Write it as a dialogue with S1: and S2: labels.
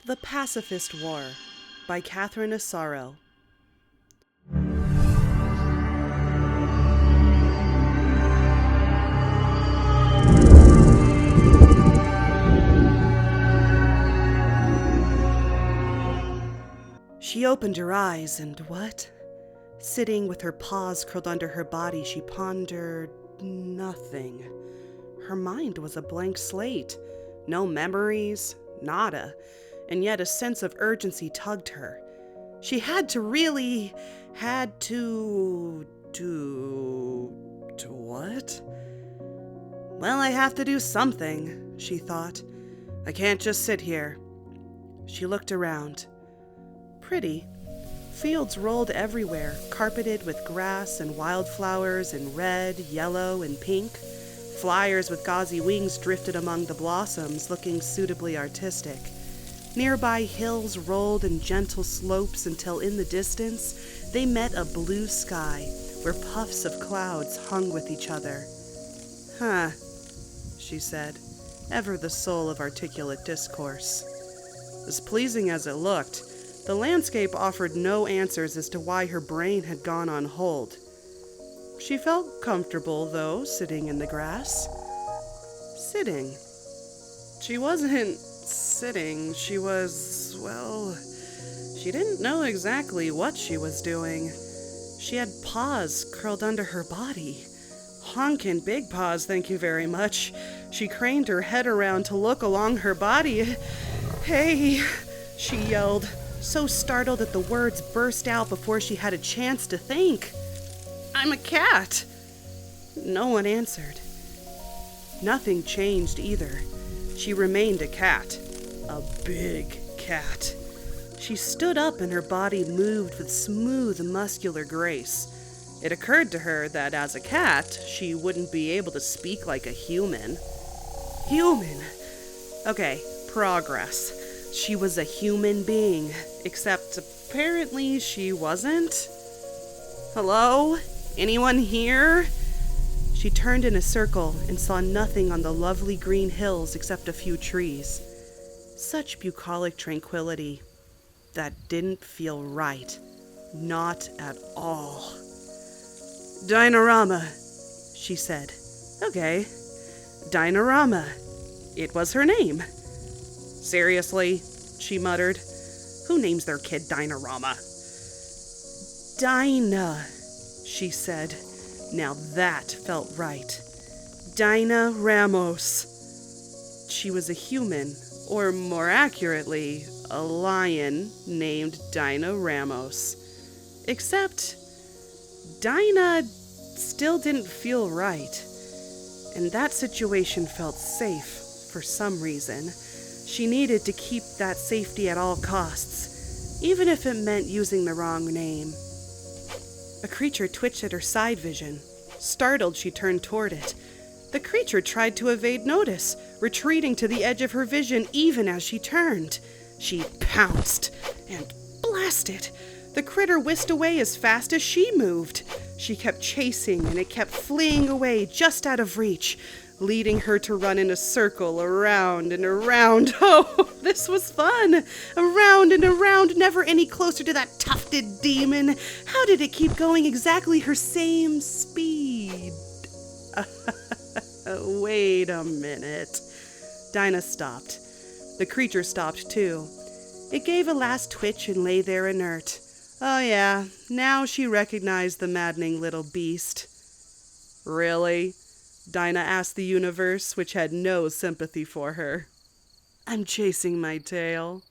S1: The Pacifist War by Asaro. She opened her eyes and what? Sitting with her paws curled under her body, she pondered nothing. Her mind was a blank slate. No memories, nada. And yet a sense of urgency tugged her. She had to what? Well, I have to do something, she thought. I can't just sit here. She looked around. Pretty. Fields rolled everywhere, carpeted with grass and wildflowers in red, yellow, and pink. Flyers with gauzy wings drifted among the blossoms, looking suitably artistic. Nearby hills rolled in gentle slopes until in the distance they met a blue sky where puffs of clouds hung with each other. Huh, she said, ever the soul of articulate discourse. As pleasing as it looked, the landscape offered no answers as to why her brain had gone on hold. She felt comfortable, though, sitting in the grass. Sitting. She wasn't sitting. She was, well, she didn't know exactly what she was doing. She had paws curled under her body. Honkin' big paws, thank you very much. She craned her head around to look along her body. Hey, she yelled, so startled that the words burst out before she had a chance to think. I'm a cat. No one answered. Nothing changed either. She remained a cat. A big cat. She stood up and her body moved with smooth, muscular grace. It occurred to her that as a cat, she wouldn't be able to speak like a human. Human. Okay, progress. She was a human being, except apparently she wasn't. Hello? Anyone here? She turned in a circle and saw nothing on the lovely green hills except a few trees. Such bucolic tranquility. That didn't feel right. Not at all. Dinarama, she said. Okay. Dinarama. It was her name. Seriously, she muttered. Who names their kid Dinarama? Dinah, she said. Now that felt right. Dinah Ramos. She was a human, or more accurately, a lion named Dinah Ramos. Except, Dinah still didn't feel right. And that situation felt safe for some reason. She needed to keep that safety at all costs, even if it meant using the wrong name. A creature twitched at her side vision. Startled, she turned toward it. The creature tried to evade notice, retreating to the edge of her vision even as she turned. She pounced and blasted. The critter whisked away as fast as she moved. She kept chasing and it kept fleeing away just out of reach, leading her to run in a circle around and around. Oh, this was fun. Around and around, never any closer to that tufted demon. How did it keep going exactly her same speed? Wait a minute. Dinah stopped. The creature stopped too. It gave a last twitch and lay there inert. Oh yeah, now she recognized the maddening little beast. Really? Dinah asked the universe, which had no sympathy for her. I'm chasing my tail.